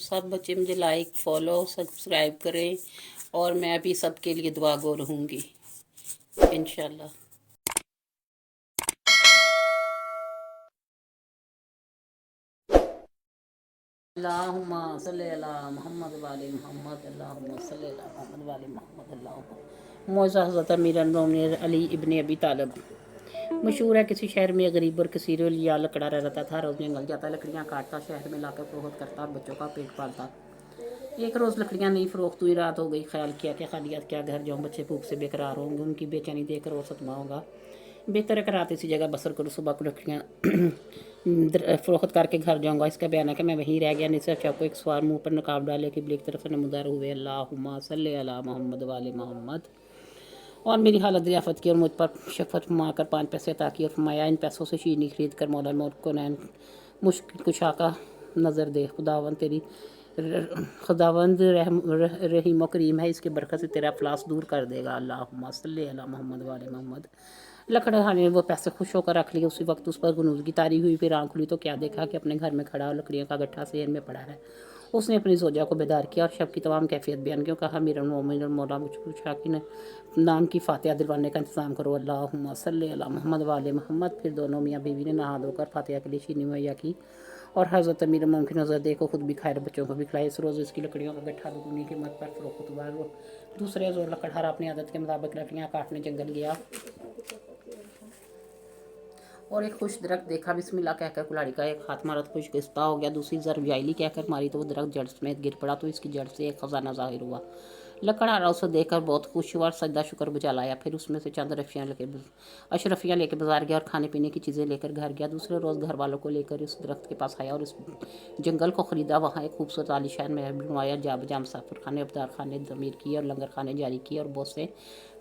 सब बच्चे मुझे लाइक फॉलो सब्सक्राइब करें और मैं भी सबके लिए दुआ गो रहूँगी इंशाल्लाह। अल्लाहुम्मा सल्ली अला मुहम्मद वाले मोहम्मद अल्लाहुम्मा सल्ली अला मुहम्मद वाले मोहम्मद अल्लाहुम्मा। मौज़ा हज़रत अमीरुल मोमिनीन अली इब्न अबी तालिब। मशहूर है किसी शहर में गरीब और कसीर या लकड़ा रहता था। रोज़ जंगल जाता, लकड़ियाँ काटता, शहर में लाकर फरोख्त करता और बच्चों का पेट पालता। एक रोज़ लकड़ियाँ नहीं फरोख्त हुई, रात हो गई। ख्याल किया कि खालियात क्या घर जाऊँ, बच्चे भूख से बेकरार होंगे, उनकी बेचैनी देखकर और सदमा होगा। बेहतर है कि रात इसी जगह बसर करूँ, सुबह को लकड़ियाँ फरोख्त करके घर जाऊँगा। इसका बयान है कि मैं वहीं रह गया। निसर शब को एक सवार मुँह पर नकाब डाले कि ब्लिक तरफ से नमदार हुए अल्लाहुम्मा सल्ली अला मोहम्मद वाले मोहम्मद। और मेरी हालत दरियाफ़त की और मुझ पर शफ़क़त फरमा कर 5 पैसे अता किए और फरमाया इन पैसों से शीनी खरीद कर मौला मौत को नैन मुश्किल कुशा का नज़र दे। खुदावंद रहीम व करीम है, इसकी बरकत से तेरा अफलास दूर कर देगा। अल्लाहुम्मा सल्ली अला मोहम्मद वाले मोहम्मद। लकड़हाने ने वो पैसे खुश होकर रख लिए। उसी वक्त उस पर गुनूदगी तारी हुई। फिर आँख खुली तो क्या देखा कि अपने घर में खड़ा लकड़ियों का गट्ठा सेहर में पड़ा है। उसने अपनी जोजा को बेदार किया और शब की तमाम कैफियत बयान की। कहा अमीरुल मोमिनीन मौला मुशताक़ नाम की फातिहा दिलवाने का इंतज़ाम करो। अल्लाहुम्मा सल्ली अला मोहम्मद वाले मोहम्मद। फिर दोनों मियाँ बीवी ने नहा धोकर फातिहा के लिए शीनी मुहैया की और हज़रत अमीरुल मोमिनीन की नज़र देखो खुद भी खाए और बच्चों को भी खिलाए। इस रोज़ इसकी लकड़ियों का गट्ठा दुगनी कीमत पर फरोख्त हुआ। दूसरे रोज़ लकड़हारा अपनी आदत के मुताबिक लकड़ियाँ काटने जंगल गया और एक खुश दरख्त देखा। बिस्मिल्लाह कहकर कुल्हाड़ी का एक हाथ मारा तो खुशकिस्ता हो गया। दूसरी ज़रब जाइली कहकर मारी तो वो दरख्त जड़ समेत गिर पड़ा तो इसकी जड़ से एक खजाना ज़ाहिर हुआ। लकड़हारा उसे देखकर बहुत खुश हुआ और सजदा शुक्र बजा लाया। फिर उसमें से चंद अशरफियाँ लेकर बाजार गया और खाने पीने की चीज़ें लेकर घर गया। दूसरे रोज़ घर वालों को लेकर इस दरख्त के पास आया और इस जंगल को ख़रीदा। वहाँ एक खूबसूरत आलीशान महल बनवाया। जा मुसाफिर खाने अबदार खाने तमीर किए और लंगर खाने जारी किए और बहुत से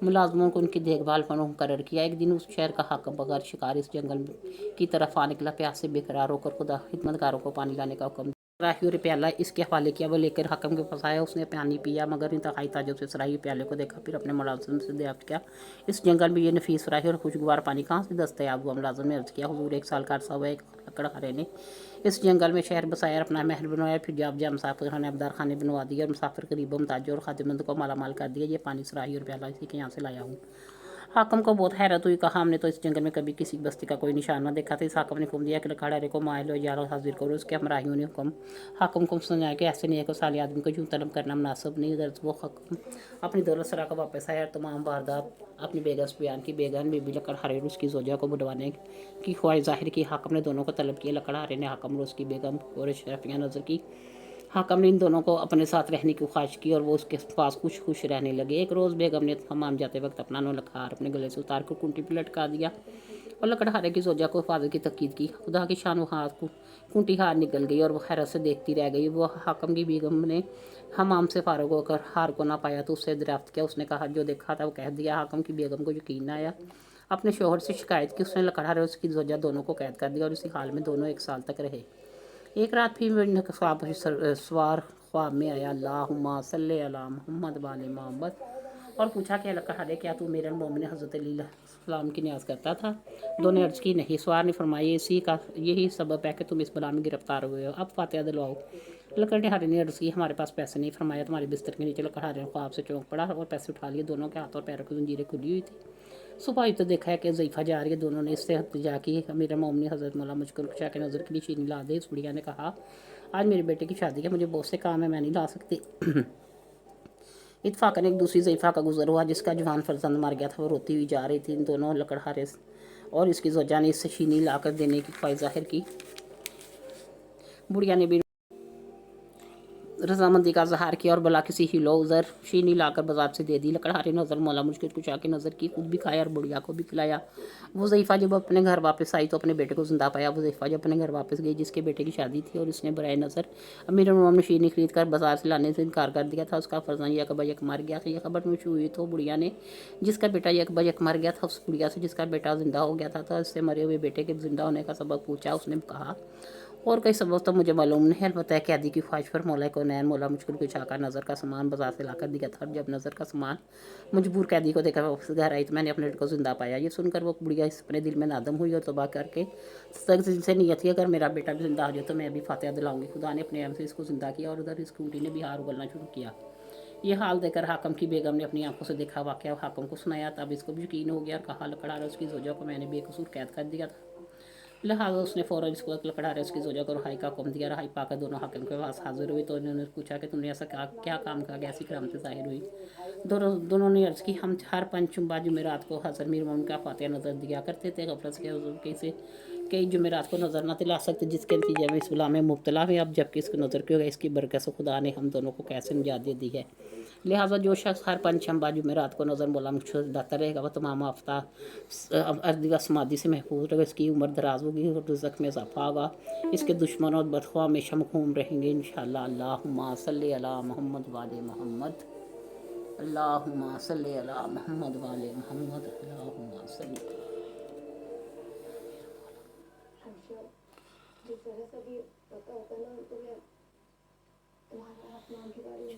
मुलाजमों को उनकी देखभाल पर मुकर्रर किया। एक दिन उस शहर का हाकिम बगैर शिकार इस जंगल की तरफ आने निकला। प्यास से बेकरार होकर खुदा खिदमतगारों को पानी लाने का हुक्म सराही और प्याला इसके हवाले किया। वो लेकर हाकिम के पास आया। उसने पानी पिया मगर इंतहाई ताज्जुब से सराही प्याले को देखा। फिर अपने मुलाजिम से दरियाफ्त किया इस जंगल में ये नफीस सराही और खुशगवार पानी कहाँ से दस्तयाब हुआ। मुलाजिम ने अर्ज़ किया हुजूर 1 साल का अरसा हुआ एक लकड़हारे ने इस जंगल में शहर बसाया, अपना महल बनवाया। फिर जा मुसाफिर खाने अबदार खाने बनवा दिए और मुसाफिर गरीबों मुताज और खादिमंद को माला माल कर दिया। ये पानी सराही और प्याला इसी के यहाँ से लाया हूँ। हाकिम को बहुत हैरत हुई। कहा हमने तो इस जंगल में कभी किसी बस्ती का कोई निशान न देखा था। इस हाकिम ने हुक्म दिया कि लकड़हारे को मायल और यार हाजिर करो। उसके हमराहियों ने हाकिम को समझाया कि ऐसे नहीं है साले आदमी को यूँ तलब करना मुनासिब नहीं। दर्ज वो हाकिम अपनी दौलत सरा का वापस आया। तमाम वारदात अपनी बेगस बयान की। बेगन बीबी लकड़हारे और उसकी जोजा को बुलवाने की ख्वाहिश जाहिर की। हाकिम ने दोनों को तलब किया। लकड़हारे ने हाकिम और उसकी बेगम और शरफियाँ नजर की। हाकिम ने इन दोनों को अपने साथ रहने की ख्वाहिश की और वो उसके पास खुश रहने लगे। एक रोज़ बेगम ने हमाम जाते वक्त अपना नौलखहार अपने गले से उतार कर कुंटी पर लटका दिया और लकड़हारे की जोजा को हिफाजत की तकीद की। खुदा की शान वो हाथ कुंटी हार निकल गई और वो हैरत से देखती रह गई। वो हाकिम की बेगम ने हमाम से फारग होकर हार को ना पाया तो उससे दरियाफ्त किया। उसने कहा जो देखा था वो कह दिया। हाकिम की बेगम को यकीन न आया। अपने शोहर से शिकायत की। उसने लकड़हारे और उसकी जोजा दोनों को कैद कर दिया और इसी हाल में दोनों 1 साल तक रहे। एक रात फिर सवार ख्वाब में आया अल्लाहुम्मा सल्ली अला मुहम्मद वाले मोहम्मद और पूछा कि लकड़हारे क्या तू अमीरुल मोमिनीन हज़रत अली सलाम की न्याज करता था। दोनों ने अर्ज़ की नहीं। सवार ने फरमाया यही सबब है कि तुम इस बला में गिरफ्तार हुए हो। अब फातिहा दिलवाओ। लकड़हारे ने अर्ज़ की हमारे पास पैसे नहीं। फरमाया तुम्हारे बिस्तर के नीचे। लकड़हारे ने ख्वाब से चौंक पड़ा और पैसे उठा लिए। दोनों के हाथों और पैरों की जंजीरें खुली हुई थी। सुबह ही तो देखा है कि ज़ईफ़ा जा रही है। दोनों ने इससे इल्तिजा की अमीरुल मोमिनीन हज़रत मौला मुझको कुशा के नज़र के लिए चीनी ला दे। इस बुढ़िया ने कहा आज मेरे बेटे की शादी है, मुझे बहुत से काम है, मैं नहीं ला सकती। इत्फाकन एक दूसरी ज़ईफ़ा का गुजर हुआ जिसका जवान फर्जंद मर गया था। वो रोती हुई जा रही थी। इन दोनों लकड़हारे और इसकी जोजा ने इससे शीनी ला कर देने की ख्वाहिश जाहिर की। बुढ़िया ने भी रजामंदी का इजहार किया और भला किसी हिलो उज़र शीनी लाकर बाजार से दे दी। लकड़हारे ने नज़र मौला मुझको कुशा की नज़र की, खुद भी खाया और बुढ़िया को भी खिलाया। वो ज़ईफ़ा जब अपने घर वापस आई तो अपने बेटे को जिंदा पाया। वो ज़ईफ़ा जब अपने घर वापस गई जिसके बेटे की शादी थी और उसने बराए नज़र अमीरुल मोमिनीन ने शीनी खरीद कर बाजार से लाने से इनकार कर दिया था। उसका फर्जंद यक बयक मर गया था। यह खबर मशहूर हुई तो बुढ़िया ने जिसका बेटा यक बयक मर गया था उस बुढ़िया से जिसका बेटा जिंदा हो गया था इससे मरे हुए बेटे के जिंदा होने का सबब पूछा। उसने कहा اور कई सबब तो मुझे मालूम नहीं है, अलबत्ता कैदी की ख्वाहिश पर मौला कौनैन मौला मुझको कुछ आकर नज़र का सामान बाजार से लाकर दिया था। जब नज़र का सामान मजबूर कैदी को देखकर वापस घर आई तो मैंने अपने को जिंदा पाया। ये सुनकर वो बुढ़िया अपने दिल में नादम हुई और तौबा करके सख्त से नियत की अगर मेरा बेटा भी जिंदा हो जाए तो मैं भी फातिहा दिलाऊंगी। खुदा ने अपने से इसको जिंदा किया और उधर इसकी ऊँटी ने भी हार उगलना शुरू किया। ये हाल देखकर हाकम की बेगम ने अपनी आंखों से देखा वाक़या हाकम को सुनाया। तब इसको भी यकीन हो गया और कहा, लकड़ा उसकी जोजा को मैंने बेकसूर कैद कर दिया था। लिहाजा उसने फ़ौरन इसको लकड़ा उसकी जोजा को रहाई का हुक्म दिया। रहाई पाकर दोनों हाकिम के पास हाजिर हुई तो इन्होंने पूछा कि तुमने ऐसा क्या काम कहा कि ऐसी करामतें ज़ाहिर हुई। दोनों ने अर्ज़ की, हम हर पंचुम्बा जुमेरात को हज़रत मीर मोहम्मद का फातिहा नज़र दिया करते थे। गफलत के हुज़ूर कैसे कई जुमेरात को नज़र न दिला सकते, जिसके नतीजे में इस बला में मुब्तला हुए। अब जबकि इसको नज़र की हो गई, इसकी बरकत से खुदा ने हम दोनों को कैसे निजात दे दी है। लिहाजा जो शख्स हर पंचशंबा जुमेरात को नज़र मौला मुझसे लाता रहेगा वह तमाम आफ्ता अर्दी व समाधि से महफूज रहेगा। इसकी उम्र दराज होगी और रिज़्क़ में इजाफा होगा। इसके दुश्मन और बदख्वाह हमेशा मखूम रहेंगे इंशाअल्लाह। अल्लाहुम्मा सल्ली अला मोहम्मद वाले मोहम्मद, अल्लाहुम्मा सल्ली अला मोहम्मद वाले मोहम्मद, अल्लाहुम्मा सल्ली। जिस तरह से भी पता होता ना तुम्हें तुम्हारा आसमान के बारे में